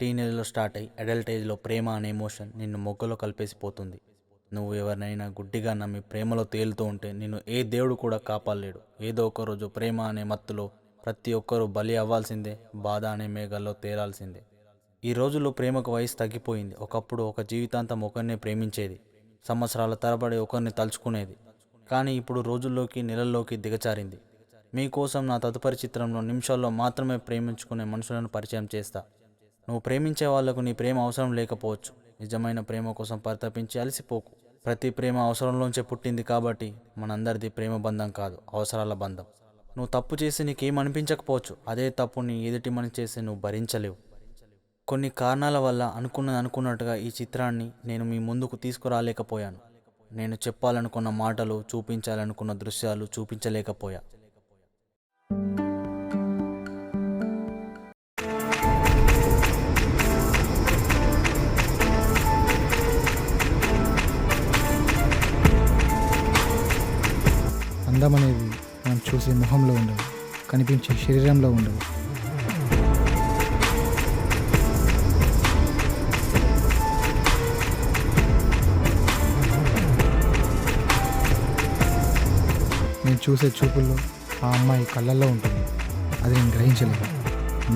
టీనేజ్లో స్టార్ట్ అయ్యి అడల్ట్ ఏజ్లో ప్రేమ అనే ఎమోషన్ నిన్ను మొగ్గలో కలిపేసిపోతుంది. నువ్వు ఎవరినైనా గుడ్డిగా నమ్మి ప్రేమలో తేలుతూ ఉంటే నిన్ను ఏ దేవుడు కూడా కాపాడలేడు. ఏదో ఒక రోజు ప్రేమ అనే మత్తులో ప్రతి ఒక్కరూ బలి అవ్వాల్సిందే, బాధ అనే మేఘాల్లో తేలాల్సిందే. ఈ రోజుల్లో ప్రేమకు వయసు తగ్గిపోయింది. ఒకప్పుడు ఒక జీవితాంతం ఒకరినే ప్రేమించేది, సంవత్సరాల తరబడి ఒకరిని తలుచుకునేది. కానీ ఇప్పుడు రోజుల్లోకి నెలల్లోకి దిగచారింది. మీకోసం నా తదుపరి చిత్రంలో నిమిషాల్లో మాత్రమే ప్రేమించుకునే మనుషులను పరిచయం చేస్తా. నువ్వు ప్రేమించే వాళ్లకు నీ ప్రేమ అవసరం లేకపోవచ్చు. నిజమైన ప్రేమ కోసం పరితపించి అలసిపోకు. ప్రతి ప్రేమ అవసరంలోంచే పుట్టింది కాబట్టి మనందరిది ప్రేమ బంధం కాదు, అవసరాల బంధం. నువ్వు తప్పు చేసి నీకేం అనిపించకపోవచ్చు, అదే తప్పు నీ ఎదుటి మనిషి చేసి నువ్వు భరించలేవు. కొన్ని కారణాల వల్ల అనుకున్నట్టుగా ఈ చిత్రాన్ని నేను మీ ముందుకు తీసుకురాలేకపోయాను. నేను చెప్పాలనుకున్న మాటలు, చూపించాలనుకున్న దృశ్యాలు చూపించలేకపోయా. అందం అనేది మనం చూసే మొహంలో ఉండదు, కనిపించే శరీరంలో ఉండదు. నేను చూసే చూపుల్లో ఆ అమ్మాయి కళ్ళల్లో ఉంటుంది. అది నేను గ్రహించలేదు,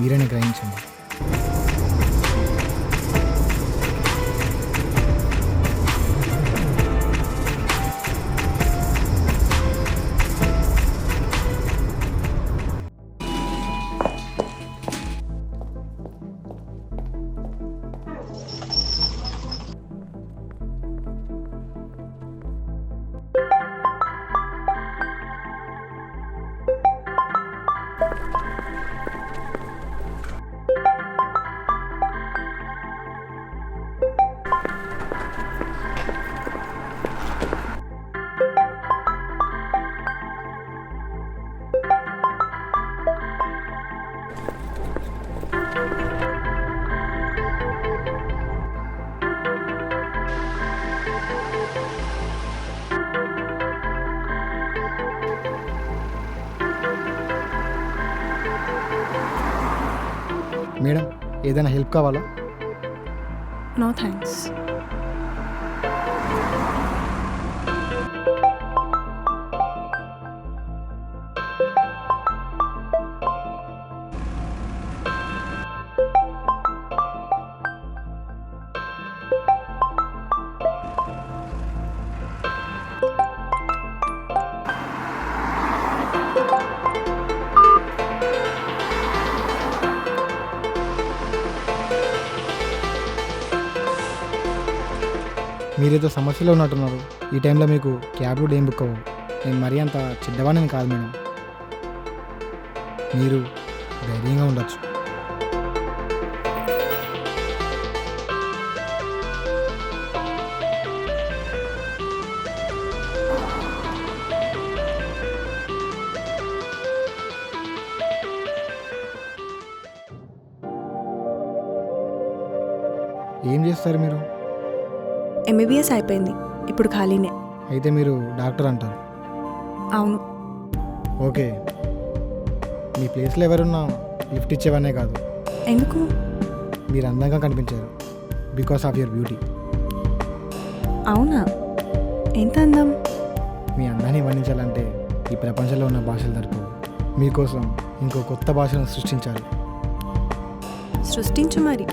మీరైనా గ్రహించండి. మేడం, ఏదైనా హెల్ప్ కావాలా? No thanks. మీరేదో సమస్యలో ఉన్నట్టున్నారు. ఈ టైంలో మీకు క్యాబ్లు ఏం బుక్ అవ్వవు. నేను మరీ అంత చెడ్డవాడిని కాదు మేడం. మీరు ధైర్యంగా ఉండొచ్చు. ఏం చేస్తారు మీరు? ఎంబీబీఎస్ అయిపోయింది, ఇప్పుడు ఖాళీనే. అయితే మీరు డాక్టర్ అంటారు. అవును. ఓకే, మీ ప్లేస్లో ఎవరున్నా లిఫ్ట్ ఇచ్చేవనే కాదు. ఎందుకు? మీరు అందంగా కనిపించారు, బికాస్ ఆఫ్ యువర్ బ్యూటీ. అవునా? ఎంత అందం! మీ అందాన్ని వర్ణించాలంటే ఈ ప్రపంచంలో ఉన్న భాషలు దొరకవు. మీకోసం ఇంకో కొత్త భాషను సృష్టించాలి. సృష్టించు మరి.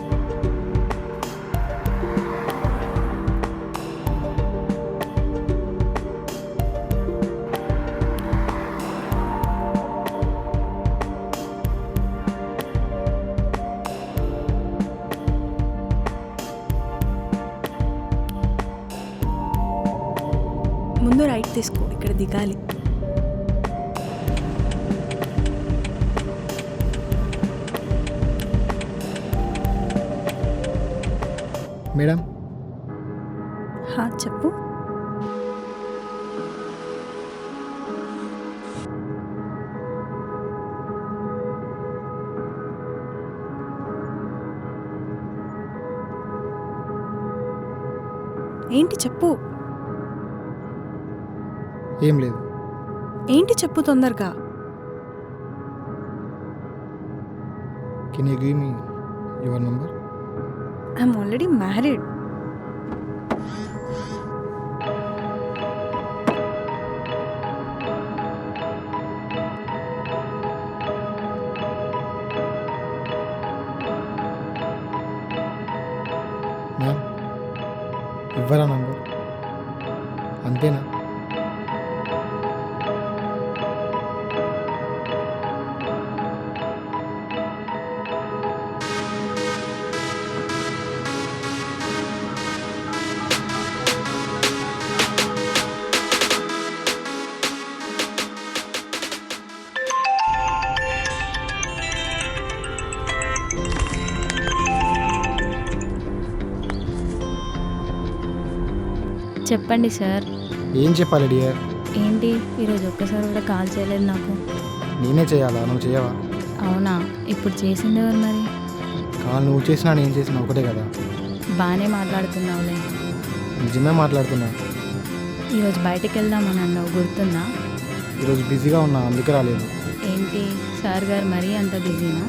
ముందు రైట్ తీసుకో, ఇక్కడ దిగాలి. మేడం. చెప్పు. ఏంటి చెప్పు. ఏం లేదు. ఏంటి చెప్పు తొందరగా. Can you give me your number? I'm already married. Ma'am ఇవ్వరా నంబర్? అంతేనా? చెప్పండి సార్. ఏం చెప్పాలి డియర్? ఏంటి ఈరోజు ఒక్కసారి కూడా కాల్ చేయలేదు నాకు? నేనే చేయాలా? నువ్వు చేయవా? అవునా, ఇప్పుడు చేసింది ఎవరు మరి? కాల్ నువ్వు చేసినా నేను చేసినా ఒకటే కదా. బాగానే మాట్లాడుతున్నావులే. నిజమే మాట్లాడుతున్నా. ఈరోజు బయటికి వెళ్దామని అన్నావు, గుర్తుందా? ఈరోజు బిజీగా ఉన్నా, అందుకే రాలేదు. ఏంటి సార్ గారు మరీ అంత బిజీనా?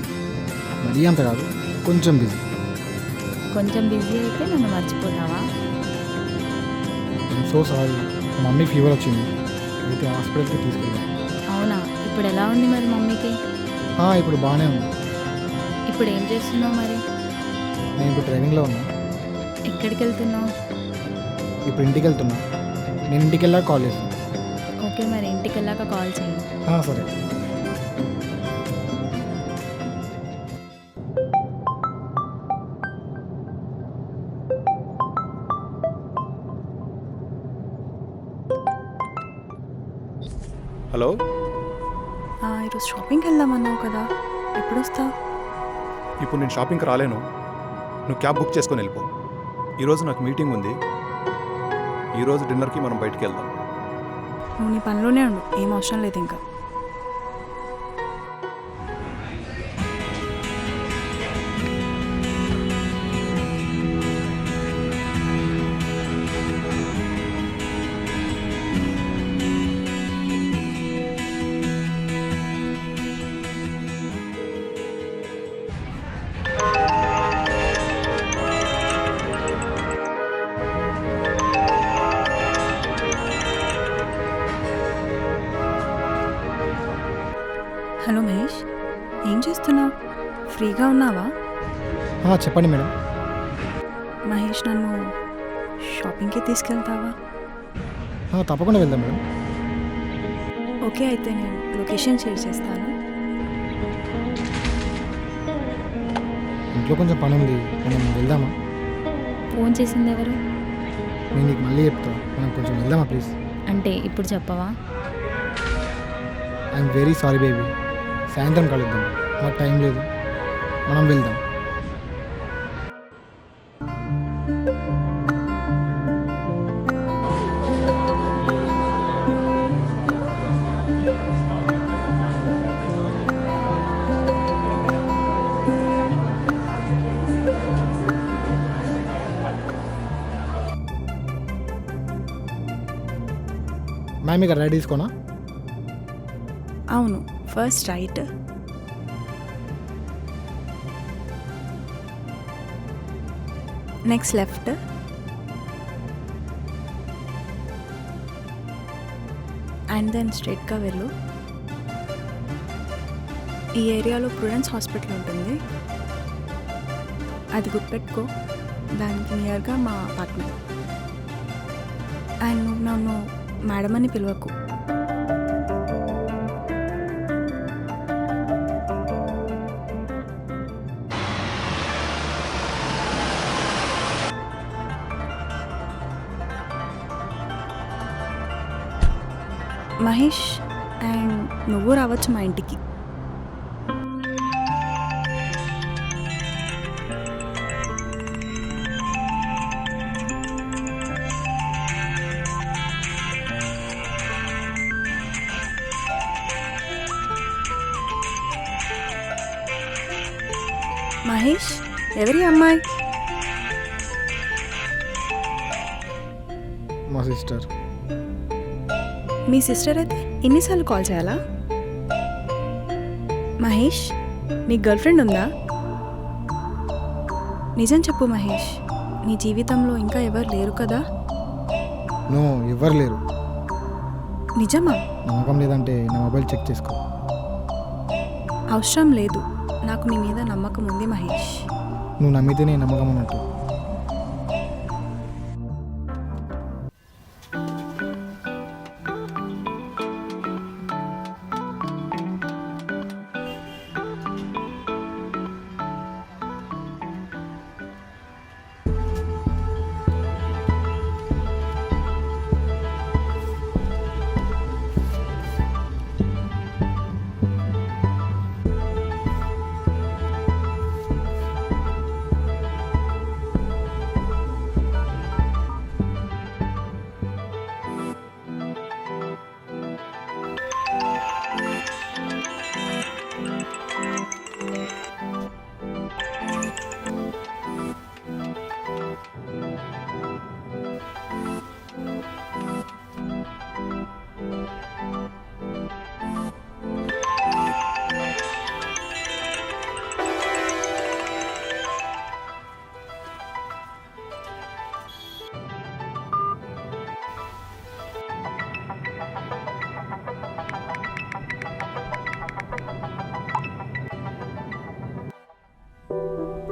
మరీ అంత కాదు, కొంచెం బిజీ. కొంచెం బిజీ అయితే నన్ను మర్చిపోతావా? సో సారీ, మమ్మీ ఫీవర్ వచ్చింది, అయితే హాస్పిటల్కి తీసుకెళ్ళాను. అవునా, ఇప్పుడు ఎలా ఉంది మరి మమ్మీకి? ఇప్పుడు బాగానే ఉంది. ఇప్పుడు ఏం చేస్తున్నావు మరి? నేను ఇప్పుడు డ్రైవింగ్లో ఉన్నా. ఎక్కడికి వెళ్తున్నావు? ఇప్పుడు ఇంటికి వెళ్తున్నా. నేను ఇంటికి వెళ్ళాక కాల్ చేస్తాను. ఓకే, మరి ఇంటికి వెళ్ళాక కాల్ చేయి. సరే. హలో, ఈరోజు షాపింగ్కి వెళ్దామన్నావు కదా, ఎప్పుడు వస్తావు? ఇప్పుడు నేను షాపింగ్కి రాలేను. నువ్వు క్యాబ్ బుక్ చేసుకొని వెళ్ళిపో. ఈరోజు నాకు మీటింగ్ ఉంది. ఈరోజు డిన్నర్కి మనం బయటికి వెళ్దాం. నువ్వు నీ పనిలోనే ఉండు, ఏం అవసరం లేదు ఇంకా. హలో మహేష్, ఏం చేస్తున్నావు? ఫ్రీగా ఉన్నావా? చెప్పండి మేడం. మహేష్, నన్ను షాపింగ్కి తీసుకెళ్తావా? తప్పకుండా వెళ్దాం మేడం. ఓకే, అయితే నేను లొకేషన్ షేర్ చేస్తాను. ఇంట్లో కొంచెం పని ఉంది, మనం వెళ్దామా? ఫోన్ చేసింది ఎవరు? నేను నీకు మళ్ళీ చెప్తా, మనం కొంచెం వెళ్దామా ప్లీజ్? అంటే ఇప్పుడు చెప్పవా? I'm very sorry baby. సాయంత్రం కలుద్దాం, మాకు టైం లేదు, మనం వెళ్దాం. మ్యామ్, ఇక రెడీ తీసుకోనా? అవును, first right, next left, and then స్ట్రైట్గా వెళ్ళు. ఈ ఏరియాలో ప్రుడెన్స్ హాస్పిటల్ ఉంటుంది, అది గుర్తుపెట్టుకో. దానికి నియర్గా మా అపార్ట్మెంట్. అండ్ నువ్వు నన్ను మేడం అని పిలవకు. మహేష్, అండ్ నువ్వు రావచ్చు మా ఇంటికి. మహేష్, ఎవరి అమ్మాయి? మా సిస్టర్. మీ సిస్టర్ అయితే ఎన్నిసార్లు కాల్ చేయాలా? మహేష్, నీకు గర్ల్ ఫ్రెండ్ ఉందా? నిజం చెప్పు మహేష్, నీ జీవితంలో ఇంకా ఎవరు లేరు కదా? నో, ఎవ్వరు లేరు. నిజమా? నమ్మకం లేదంటే నా మొబైల్ చెక్ చేసుకో. అవసరం లేదు, నాకు నీ మీద నమ్మకం ఉంది మహేష్. నువ్వు నమ్మితేనే నమ్మకం అన్నట్టు.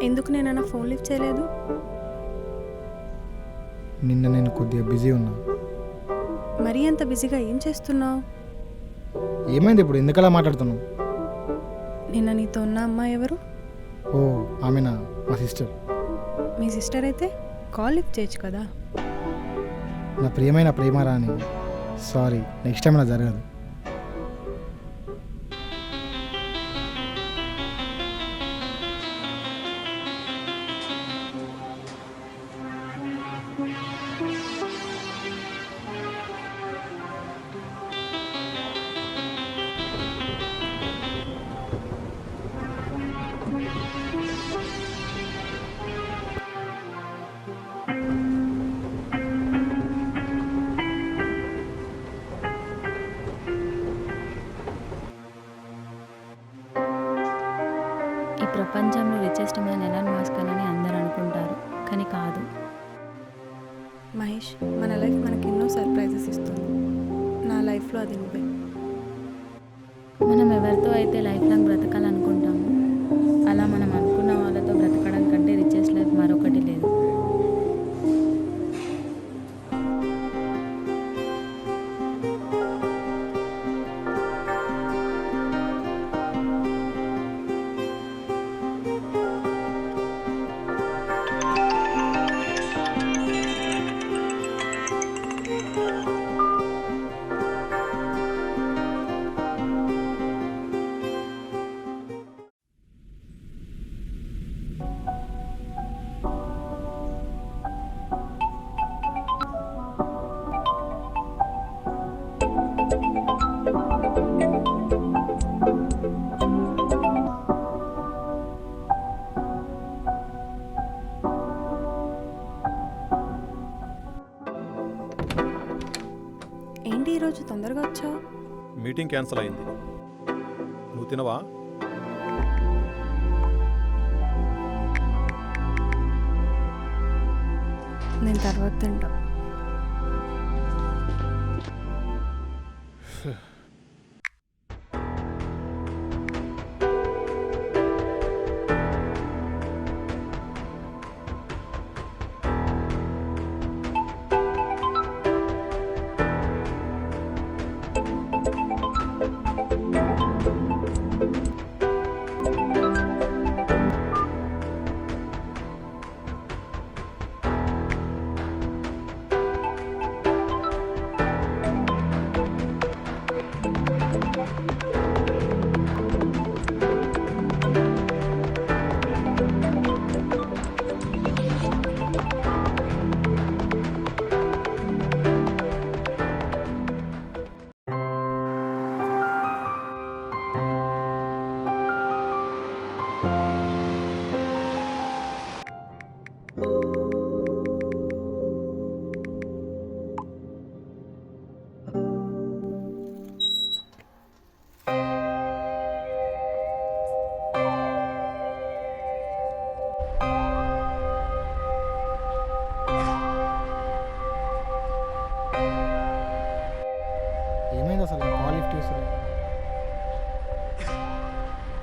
ఎందుకు నేనైనా ఫోన్ లిఫ్ట్ చేయలేదు? నిన్న నేను కొద్దిగా బిజీ ఉన్నా. మరీ అంత బిజీగా ఏం చేస్తున్నావు? ఏమైంది ఇప్పుడు? ఎందుకలా మాట్లాడుతున్నావు? నిన్న నీతో ఉన్న అమ్మాయి ఎవరు? ఓ, ఆమెనా? మా సిస్టర్. మీ సిస్టర్ అయితే కాల్ లిఫ్ట్ చేయొచ్చు కదా. నా ప్రియమైన ప్రేమ రాని. సారీ, నెక్స్ట్ టైం అలా జరగదు. ఈ ప్రపంచంలో రిచెస్ట్ మ్యాన్ ఎలాన్ మస్క్ అని అందరూ అనుకుంటారు, కానీ కాదు. మహేష్, మన లైఫ్ మనకి ఎన్నో సర్ప్రైజెస్ ఇస్తుంది. నా లైఫ్లో అది నువ్వే. మనం ఎవరితో అయితే లైఫ్ లాంగ్ బ్రతకాలనుకుంటామో అలా మనం అనుకున్న వాళ్ళతో బ్రతకడం కంటే రిచెస్ట్ లైఫ్ మరొకటి లేదు. ఏంటి ఈరోజు తొందరగా వచ్చావు? మీటింగ్ క్యాన్సిల్ అయింది. నువ్వు తినవా? నేను తర్వాత తింటా.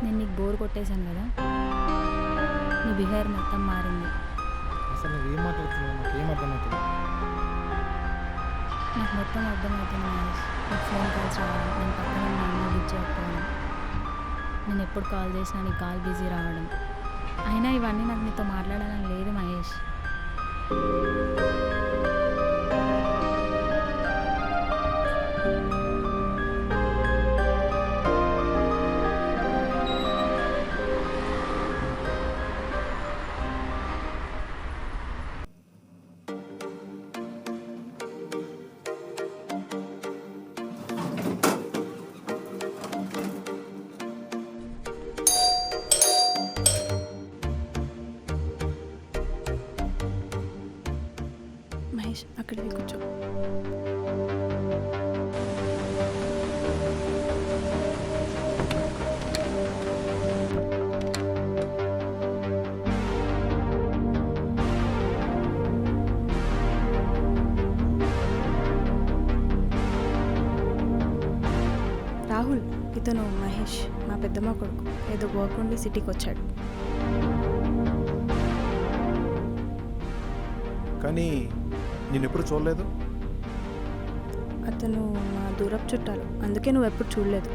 నేను నీకు బోర్ కొట్టేశాను కదా, నీ బిహేవియర్ మొత్తం మారింది. అసలు నువ్వేం మాట్లాడుతున్నావు నాకేం అర్థమవుతుంది. నాకు మొత్తం అర్థమవుతుంది మహేష్. నీకు ఫోన్ కాల్స్ రావడం, నేను పక్కన మా అమ్మ లిఫ్ట్ చేయకపోవడం, నేను ఎప్పుడు కాల్ చేసినా నీ కాల్ బిజీ రావడం. అయినా ఇవన్నీ నాకు నీతో మాట్లాడాలని లేదు మహేష్. మహేష్ అక్కడికి కూర్చో. రాహుల్, ఇతను మహేష్, మా పెద్దమ్మ కొడుకు. ఏదో వర్క్ ఉండి సిటీకి వచ్చాడు. కానీ నేను ఎప్పుడు చూడలేదు. అతను మా దూరపు చుట్టాలు, అందుకే నువ్వు ఎప్పుడు చూడలేదు.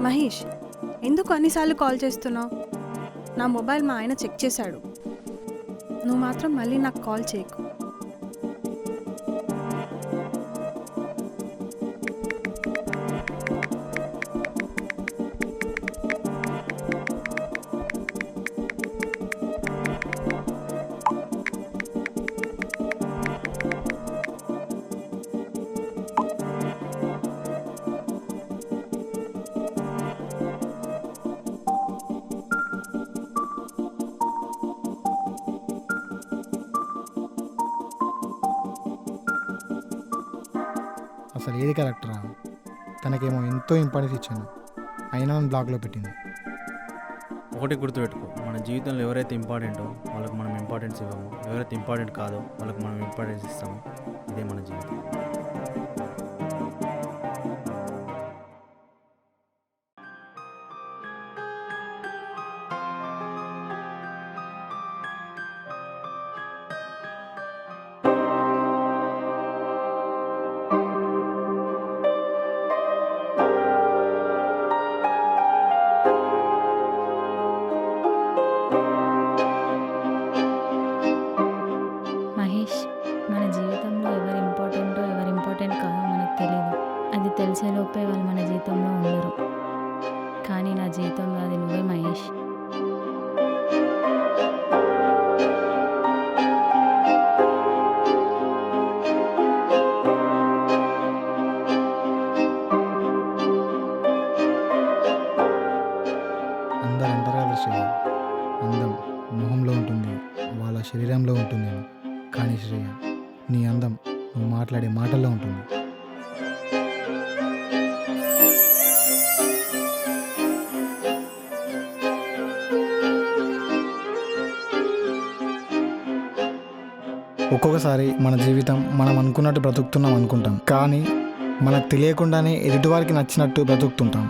మహేష్, ఎందుకు అన్నిసార్లు కాల్ చేస్తున్నావు? నా మొబైల్ మా ఆయన చెక్ చేశాడు. నువ్వు మాత్రం మళ్ళీ నాకు కాల్ చేయకు. అసలు ఏది కరెక్టరా? తనకేమో ఎంతో ఇంపార్టెన్స్ ఇచ్చాను, అయినా నన్ను బ్లాక్లో పెట్టింది. ఒకటి గుర్తుపెట్టుకో, మన జీవితంలో ఎవరైతే ఇంపార్టెంటో వాళ్ళకి మనం ఇంపార్టెన్స్ ఇవ్వము, ఎవరైతే ఇంపార్టెంట్ కాదో వాళ్ళకి మనం ఇంపార్టెన్స్ ఇస్తాము. ఇదే మన జీవితం. మహేష్, మన జీవితంలో ఎవరు ఇంపార్టెంటో ఎవరు ఇంపార్టెంట్ కాదో మనకు తెలియదు. అది తెలిసేలోపే వాళ్ళు మన జీవితంలో ఉండరు. కానీ నా జీవితంలో అది నువ్వే మహేష్. అందరూ అంటారు కదా శ్రేయ, అందం మొహంలో ఉంటుంది, వాళ్ళ శరీరంలో ఉంటుంది అని. కానీ శ్రేయ, నీ అందం నువ్వు మాట్లాడే మాటల్లో ఉంటుంది. ఒక్కొక్కసారి మన జీవితం మనం అనుకున్నట్టు బ్రతుకుతున్నాం అనుకుంటాం, కానీ మనకు తెలియకుండానే ఎదుటివారికి నచ్చినట్టు బ్రతుకుతుంటాం.